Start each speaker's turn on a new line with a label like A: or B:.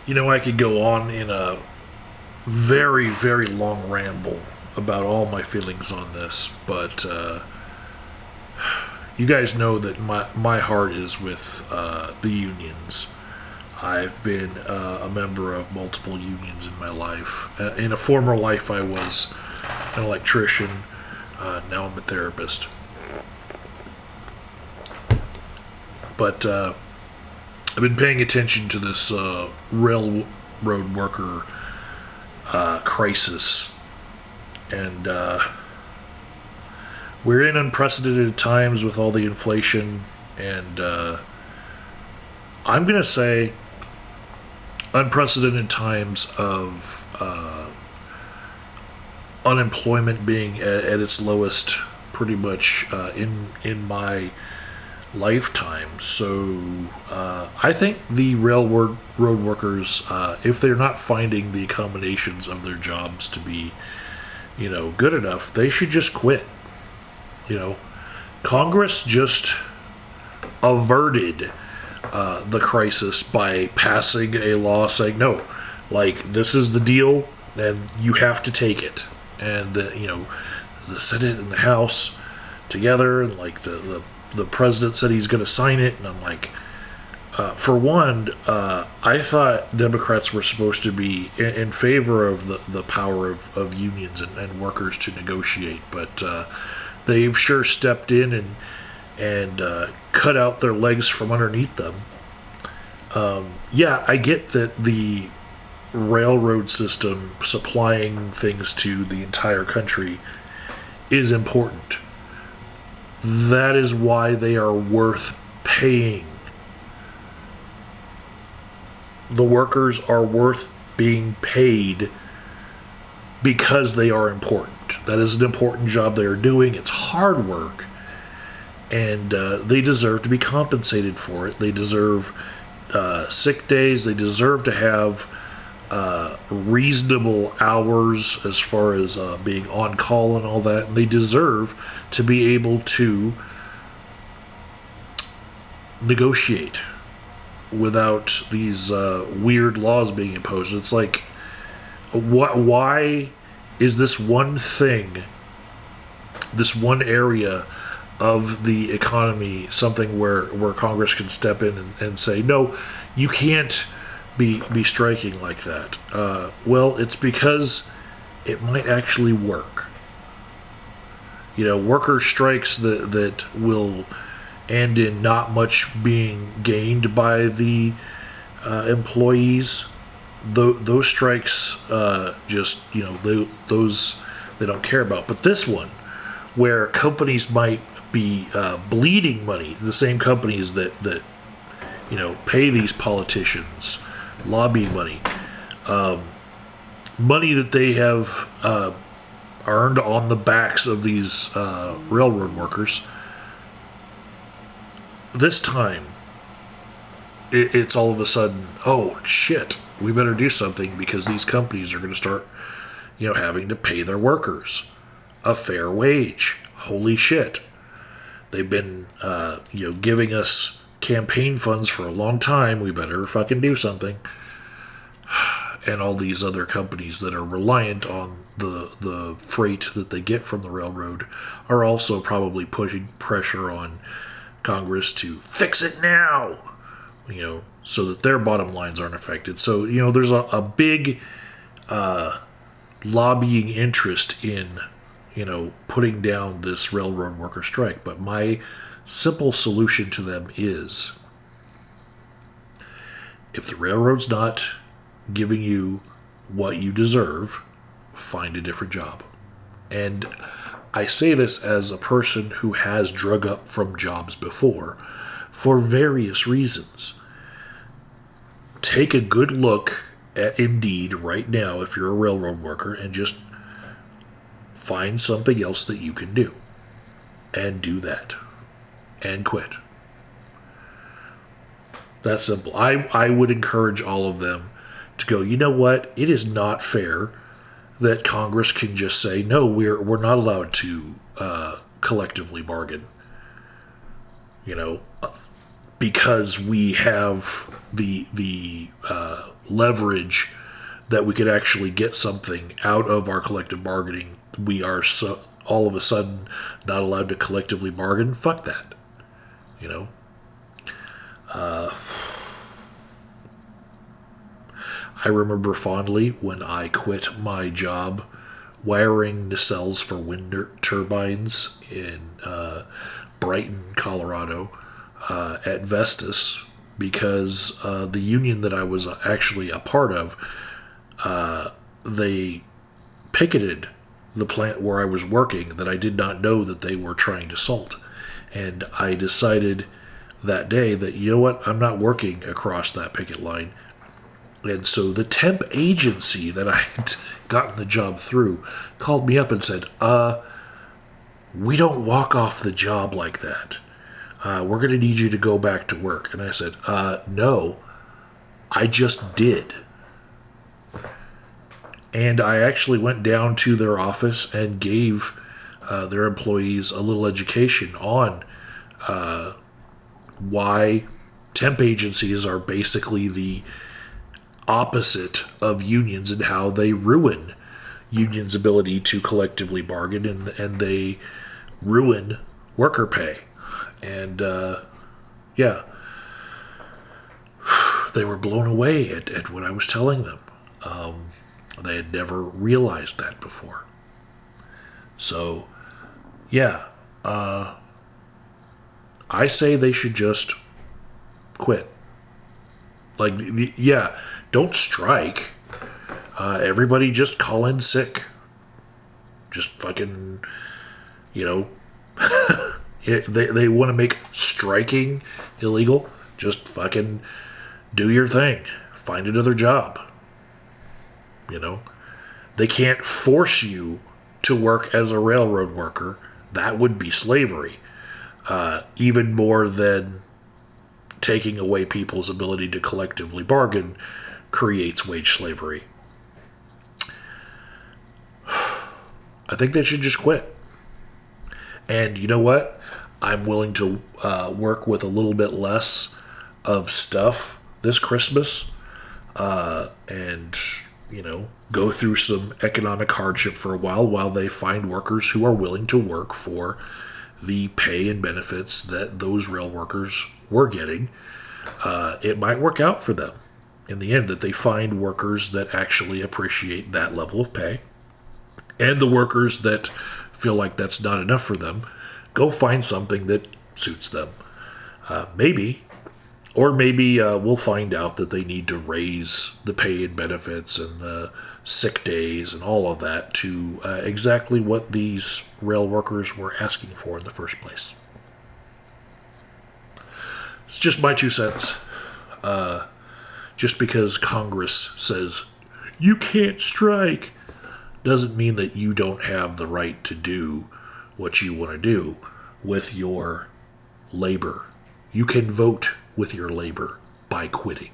A: I could go on in a very, very long ramble about all my feelings on this, but you guys know that my heart is with the unions. I've been a member of multiple unions in my life. In a former life, I was an electrician. Now I'm a therapist. But I've been paying attention to this railroad worker crisis. And we're in unprecedented times with all the inflation. And I'm going to say unprecedented times of unemployment being at its lowest pretty much in my lifetime. So I think the railroad workers, if they're not finding the accommodations of their jobs to be, good enough, they should just quit. Congress just averted the crisis by passing a law saying, no, like, this is the deal and you have to take it. And the Senate and the House together, and like the president said he's going to sign it, and I'm like, for one, I thought Democrats were supposed to be in favor of the power of unions and workers to negotiate, but they've sure stepped in and cut out their legs from underneath them. I get that the railroad system supplying things to the entire country is important. That is why they are worth paying. The workers are worth being paid because they are important. That is an important job they are doing. It's hard work. And they deserve to be compensated for it. They deserve sick days. They deserve to have reasonable hours as far as being on call and all that. And they deserve to be able to negotiate without these weird laws being imposed. It's like, why is this one thing, this one area of the economy, something where Congress can step in and say, no, you can't be striking like that? Well, it's because it might actually work. Worker strikes that will end in not much being gained by the employees. Those strikes, those they don't care about. But this one, where companies might be bleeding money, the same companies that pay these politicians lobby money, money that they have earned on the backs of these railroad workers. This time, it's all of a sudden, oh shit, we better do something because these companies are going to start, having to pay their workers a fair wage. Holy shit. They've been, giving us campaign funds for a long time. We better fucking do something. And all these other companies that are reliant on the freight that they get from the railroad are also probably putting pressure on Congress to fix it now, so that their bottom lines aren't affected. So, there's a big lobbying interest in, putting down this railroad worker strike. But my simple solution to them is, if the railroad's not giving you what you deserve, find a different job. And I say this as a person who has drug up from jobs before for various reasons. Take a good look at Indeed right now if you're a railroad worker and just find something else that you can do. And do that. And quit. That's simple. I would encourage all of them to go, you know what? It is not fair that Congress can just say, no, we're not allowed to collectively bargain. Because we have the leverage that we could actually get something out of our collective bargaining, we are so all of a sudden not allowed to collectively bargain. Fuck that. You know? I remember fondly when I quit my job wiring nacelles for wind turbines in Brighton, Colorado, at Vestas, because the union that I was actually a part of, they picketed the plant where I was working that I did not know that they were trying to salt. And I decided that day that, you know what, I'm not working across that picket line. And so the temp agency that I had gotten the job through called me up and said, we don't walk off the job like that. We're going to need you to go back to work. And I said, no, I just did. And I actually went down to their office and gave their employees a little education on why temp agencies are basically the opposite of unions and how they ruin unions' ability to collectively bargain, and they ruin worker pay. And yeah, they were blown away at what I was telling them. They had never realized that before. So, yeah, I say they should just quit. Like, yeah, don't strike. Everybody just call in sick. Just fucking, you know, they want to make striking illegal. Just fucking do your thing. Find another job. You know, they can't force you to work as a railroad worker. That would be slavery. Even more than taking away people's ability to collectively bargain creates wage slavery. I think they should just quit. And you know what? I'm willing to work with a little bit less of stuff this Christmas, and, you know, go through some economic hardship for a while they find workers who are willing to work for the pay and benefits that those rail workers were getting. It might work out for them in the end, that they find workers that actually appreciate that level of pay. And the workers that feel like that's not enough for them, go find something that suits them. Maybe we'll find out that they need to raise the pay and benefits and the sick days and all of that to exactly what these rail workers were asking for in the first place. It's just my 2 cents. Just because Congress says you can't strike doesn't mean that you don't have the right to do what you want to do with your labor. You can vote with your labor by quitting.